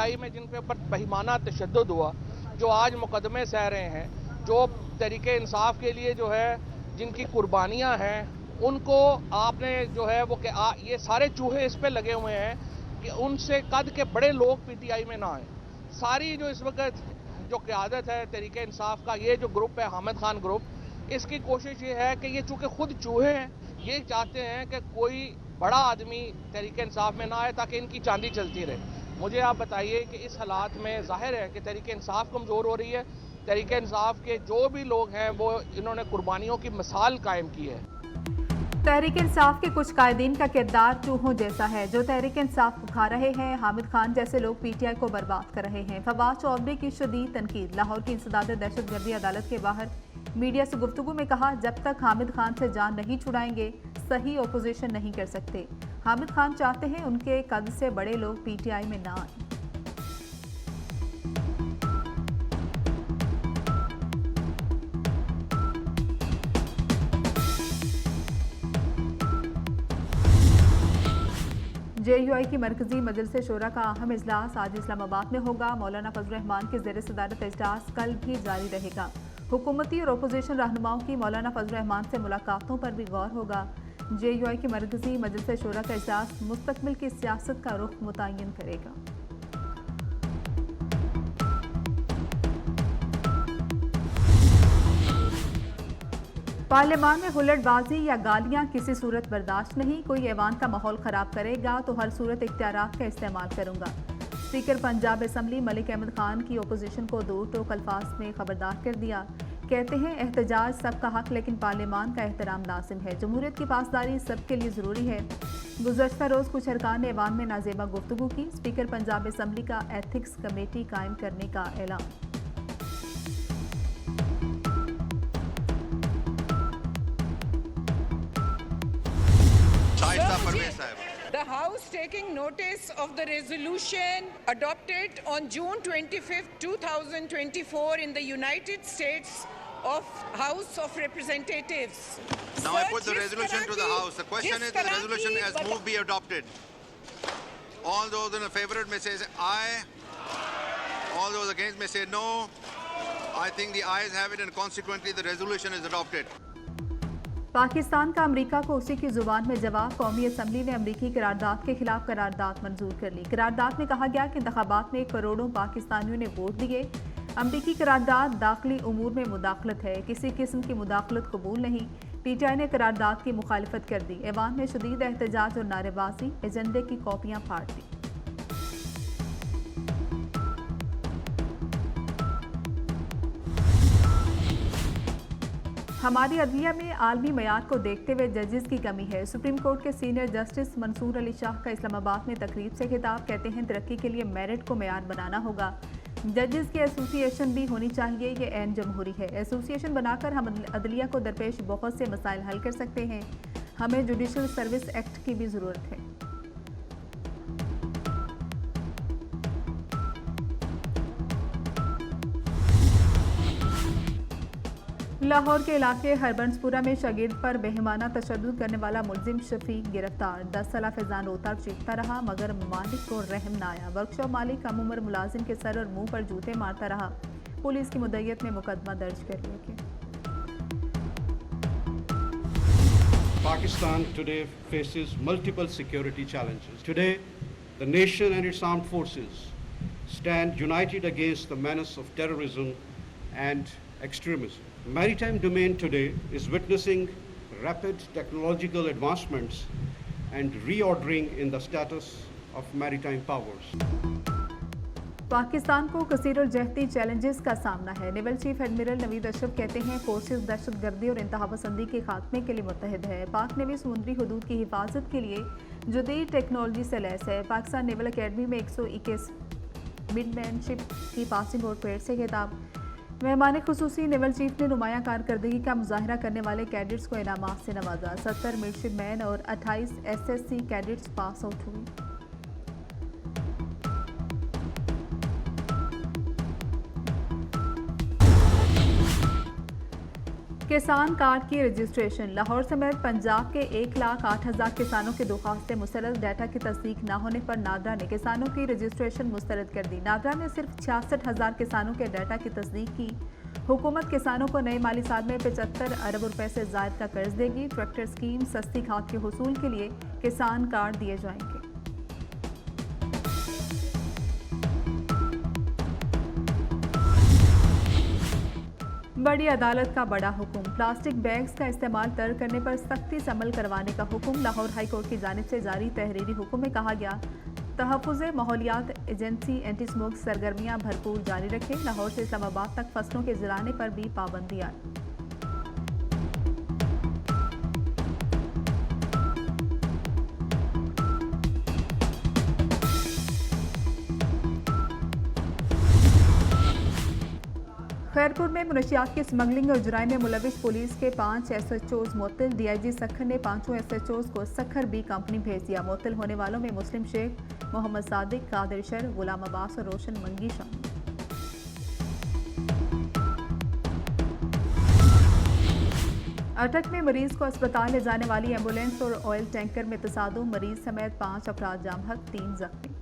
PTI में जिनके ऊपर बेईमाना तशद्दुद हुआ, जो आज मुकदमे सह रहे हैं, जो तरीके इंसाफ के लिए जो है जिनकी कुर्बानियां हैं, उनको आपने जो है वो ये सारे चूहे इस पे लगे हुए हैं कि उनसे कद के बड़े लोग पीटीआई में ना आए। सारी जो इस वक्त जो क़यादत है तरीके इंसाफ का, ये जो ग्रुप है हामिद खान ग्रुप, इसकी कोशिश ये है कि ये चूंकि खुद चूहे हैं, ये चाहते हैं कि कोई बड़ा आदमी तरीके इंसाफ में ना आए ताकि इनकी चांदी चलती रहे। मुझे आप बताइए कि इस हालात में जाहिर है कि तरीके इंसाफ कमज़ोर हो रही है। तरीके इंसाफ के जो भी लोग हैं वो इन्होंने कुर्बानियों की मिसाल कायम की है। तहरीक इंसाफ के कुछ कायदीन का किरदार चूहों जैसा है जो तहरीक इंसाफ खा रहे हैं। हामिद खान जैसे लोग पीटीआई को बर्बाद कर रहे हैं। फवाद चौधरी की शदीद तनकीद। लाहौर की इंसदाद दहशतगर्दी अदालत के बाहर मीडिया से गुफ्तगू में कहा, जब तक हामिद खान से जान नहीं छुड़ाएंगे सही ओपोजिशन नहीं कर सकते। हामिद खान चाहते हैं उनके कद से बड़े लोग पीटीआई में ना आए। JUI की मरकजी मजलिस शोरा का अहम इजलास आज इस्लामाबाद में होगा। मौलाना फजल रहमान के ज़ेर सदारत इजलास कल भी जारी रहेगा। हुकूमती और अपोजिशन रहनुमाओं की मौलाना फजल रहमान से मुलाकातों पर भी गौर होगा। JUI की मरकजी मजलिस शोरा का इजलास मुस्तकबिल की सियासत का रुख मुतय्यन करेगा। पार्लियामान में हुल्लड़बाजी या गालियां किसी सूरत बर्दाश्त नहीं। कोई ऐवान का माहौल खराब करेगा तो हर सूरत इख्तियारात का इस्तेमाल करूंगा। स्पीकर पंजाब असम्बली मलिक अहमद खान की ओपोजिशन को दो टोक अल्फाज में खबरदार कर दिया। कहते हैं एहतजाज सबका हक लेकिन पार्लियामान का एहतराम लाजिम है। जमहूरियत की पासदारी सबके लिए ज़रूरी है। गुज़श्ता रोज़ कुछ अरकान ने ऐवान में नाजेबा गुफ्तगू की। स्पीकर पंजाब असम्बली का एथिक्स कमेटी कायम करने का ऐलान। The House taking notice of the resolution adopted on June 25th, 2024 in the United States of House of Representatives. Now I put the resolution to the House. The question is the resolution as moved be adopted. All those in favor may say aye. All those against may say no. I think the ayes have it and consequently the resolution is adopted. Pakistan का America को उसी की जुबान में जवाब। कौमी assembly ने अमेरिकी करारदाद के खिलाफ करारदाद मंजूर कर ली। करारदाद में कहा गया कि इंतखाबात में करोड़ों पाकिस्तानियों ने वोट दिए। अमेरिकी करारदाद दाखिली उमूर में मुदाखलत है, किसी किस्म की मुदाखलत कबूल नहीं। पीटीआई ने करारदाद की मुखालिफत कर दी। ऐवान में शदीद एहतजाज और नारेबाजी। एजेंडे की कॉपियां फाड़ दी। हमारी अदलिया में आलमी मयार को देखते हुए जजेस की कमी है। सुप्रीम कोर्ट के सीनियर जस्टिस मंसूर अली शाह का इस्लामाबाद में तकरीब से खिताब। कहते हैं तरक्की के लिए मेरिट को मयार बनाना होगा। जजेस की एसोसिएशन भी होनी चाहिए, ये ऐन जमहूरी है। एसोसिएशन बनाकर हम अदलिया को दरपेश बहुत से मसाइल हल कर सकते हैं। हमें जुडिशल सर्विस एक्ट की भी ज़रूरत है। लाहौर के इलाके हरबंसपुरा में शागिर्द पर बेहमाना तशद्दुद करने वाला मुलजिम शफीक गिरफ्तार। 10 साल फैजान रोहतक चीखता रहा मगर मालिक को रहम न आया। वर्कशॉप मालिक कम उम्र मुलाजिम के सर और मुंह पर जूते मारता रहा। पुलिस की मुद्दत में मुकदमा दर्ज कर लिया गया। Pakistan today faces multiple security challenges. Today, the nation and its armed forces stand united against the menace of terrorism and extremism. Maritime domain today is witnessing rapid technological advancements and reordering in the status of maritime powers. Pakistan को कसीर और जहती challenges का सामना है। Naval chief admiral Naveed Ashraf कहते हैं forces दहशतगर्दी और इंतहापसंदी के खात्मे के लिए मुत्तहिद है। पाक नेवी समुद्री हदूद की हिफाजत के लिए जदीद टेक्नोलॉजी से लैस है। पाकिस्तान नेवल अकेडमी में 121 मिडमैनशिप की पासिंग आउट परेड से खिताब। मेहमान खुसूसी नेवल चीफ ने नुमाया कारकर्दगी का मुजाहरा करने वाले कैडेट्स को इनामात से नवाजा। 70 मिडशिपमैन और 28 SSC कैडेट्स पास आउट हुए। किसान कार्ड की रजिस्ट्रेशन। लाहौर समेत पंजाब के 1,08,000 किसानों की दरख्वास्तें मुस्तरद। डाटा की तस्दीक न होने पर नादरा ने किसानों की रजिस्ट्रेशन मुस्तरद कर दी। नादरा ने सिर्फ 66,000 किसानों के डाटा की तस्दीक की। हुकूमत किसानों को नए माली साल में 75 अरब रुपए से ज़ायद का कर्ज देगी। ट्रैक्टर स्कीम, सस्ती खाद के हुसूल के लिए किसान कार्ड दिए जाएंगे। बड़ी अदालत का बड़ा हुक्म। प्लास्टिक बैग्स का इस्तेमाल तर्क करने पर सख्ती से अमल करवाने का हुक्म। लाहौर हाई कोर्ट की जानिब से जारी तहरीरी हुक्म में कहा गया, तहफ़्फ़ुज़े माहौलियात एजेंसी एंटी स्मोक सरगर्मियाँ भरपूर जारी रखे। लाहौर से इस्लामाबाद तक फसलों के जलाने पर भी पाबंदी आए। खैरपुर में मुनशियात की स्मगलिंग और जुराइम में मुलविस पुलिस के 5 SHOs मुअत्तल। DIG सखर ने 5 SHOs को सखर बी कंपनी भेज दिया। मुअत्तल होने वालों में मुस्लिम शेख, मोहम्मद सादिक, कादिर शर, गुलाम अब्बास और रोशन मंगी शामिल। अटक में मरीज को अस्पताल ले जाने वाली एम्बुलेंस और ऑयल टैंकर में तसादुम। मरीज समेत 5 अफराद जामहक, 3 जख्मी।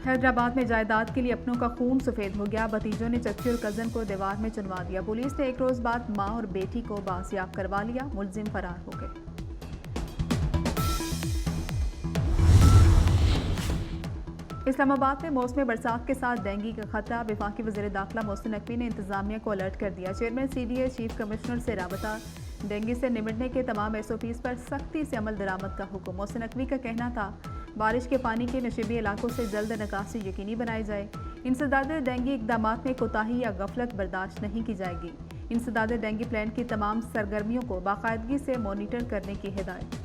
हैदराबाद में जायदाद के लिए अपनों का खून सफेद हो गया। भतीजों ने चच्ची और कजन को दीवार में चुनवा दिया। पुलिस ने 1 रोज बाद मां और बेटी को बासियाब करवा लिया। मुलजिम फरार हो गए। इस्लामाबाद में मौसमी बरसात के साथ डेंगू का खतरा। वफाकी वज़ीर दाखिला मोहसिन नकवी ने इंतजामिया को अलर्ट कर दिया। चेयरमैन CDA चीफ कमिश्नर से राबता। डेंगू से निपटने के तमाम SOPs पर सख्ती से अमल दरामद का हुक्म। मोहसिन नकवी का कहना था, बारिश के पानी के नशीबी इलाकों से जल्द निकासी यकीनी बनाई जाए। इंसदाद डेंगू इकदामात में कोताही या गफलत बर्दाश्त नहीं की जाएगी। इंसदाद डेंगू प्लान की तमाम सरगर्मियों को बाकायदगी से मॉनिटर करने की हिदायत।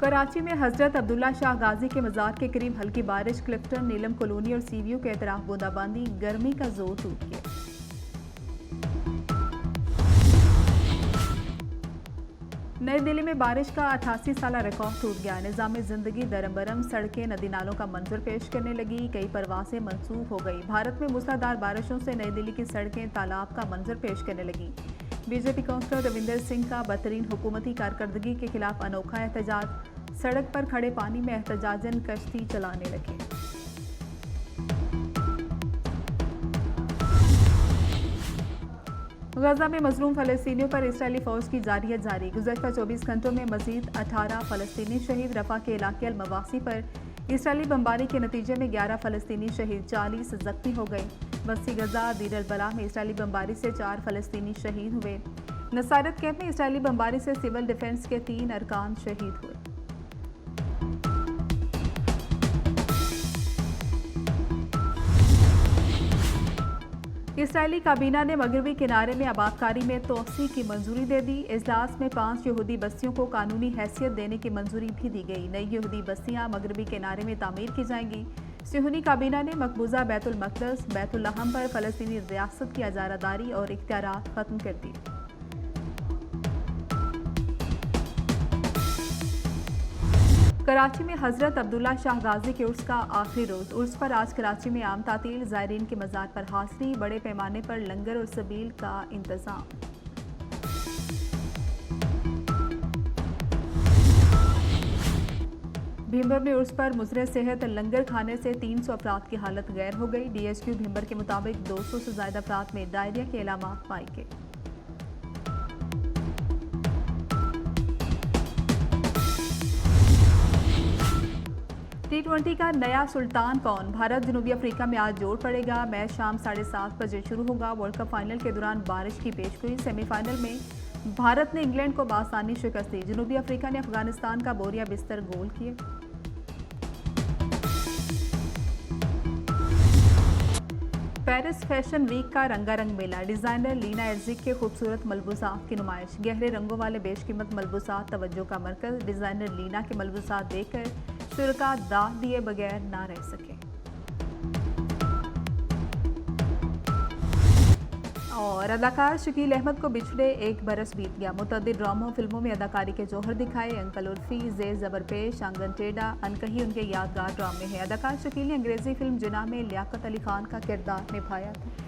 कराची में हजरत अब्दुल्ला शाह गाजी के मज़ार के करीब हल्की बारिश। क्लिफ्टन, नीलम कॉलोनी और सीवीयू के एतराफ बूंदाबांदी। गर्मी का जोर टूट गया। नई दिल्ली में बारिश का 88 साला रिकॉर्ड टूट गया। निज़ाम ज़िंदगी दरमबरम, सड़कें नदी नालों का मंजर पेश करने लगी। कई परवासें मनसूख हो गई। भारत में मूसलाधार बारिशों से नई दिल्ली की सड़कें तालाब का मंजर पेश करने लगी। बीजेपी काउंसलर रविंदर सिंह का बदतरीन हुकूमती कारकर्दगी के खिलाफ अनोखा एहतजाज। सड़क पर खड़े पानी में एहतजाजन कश्ती चलाने लगे। गजा में मजलूम फलस्तीनियों पर इसराइली फौज की जारियत जारी। गुज़श्ता 24 घंटों में मजीद 18 फलस्तीनी शहीद। रफा के इलाके अल-मवासी पर इसराइली बमबारी के नतीजे में 11 फलस्तीनी शहीद, 40 जख्मी हो गए। बस्ती गजा दीर अल-बला में इसराइली बमबारी से 4 फलस्तीनी शहीद हुए। नसारत कैंप में इसराइली बमबारी से सिविल डिफेंस के 3 अरकान शहीद हुए। इसराइली काबीना ने मगरबी किनारे में आबादकारी में तोसी की मंजूरी दे दी। इजलास में 5 यहूदी बस्तियों को कानूनी हैसियत देने की मंजूरी भी दी गई। नई यहूदी बस्तियां मगरबी किनारे में तामीर की जाएंगी। सिहूनी काबीना ने मकबूजा बैतुल मक़दस, बैतुल लहम पर फ़लस्तीनी रियासत की इजारादारी और इख्तियारात ख़त्म कर दिए। कराची में हजरत अब्दुल्ला शाह गाजी के उर्स का आखिरी रोज़। उर्स पर आज कराची में आम तातील, ज़ायरीन के मज़ार पर हाज़री। बड़े पैमाने पर लंगर और सबील का इंतज़ाम। भीमर में उर्स पर मुज़र सेहत लंगर खाने से 300 अफराद की हालत गैर हो गई। DHQ भीमर के मुताबिक 200 से ज़्यादा अफराद में डायरिया के अलामात पाए गए। T20 का नया सुल्तान कौन? भारत जनूबी अफ्रीका में आज जोर पड़ेगा। मैच शाम 7:30 बजे शुरू होगा। वर्ल्ड कप फाइनल के दौरान बारिश की पेशगोई। सेमीफाइनल में भारत ने इंग्लैंड को बासानी शिकस्त दी। जनूबी अफ्रीका ने अफगानिस्तान का बोरिया बिस्तर गोल किए। पेरिस फैशन वीक का रंगारंग मेला। डिजाइनर लीना एर्जिक के खूबसूरत मलबूसात की नुमाइश। गहरे रंगों वाले बेशकीमत मलबूसात तवज्जो का मरकज। डिजाइनर लीना के मलबूसात देखकर शुरका दाग दिए बगैर ना रह सके। और अदाकार शकील अहमद को बिछड़े 1 बरस बीत गया। मुतअद्दिद ड्रामों फिल्मों में अदाकारी के जौहर दिखाए। अंकल उर्फी, ज़े ज़बरपेश, आंगन टेढ़ा, अनकही उनके यादगार ड्रामे हैं। अदाकार शकील ने अंग्रेजी फिल्म जिना में लियाकत अली खान का किरदार निभाया था।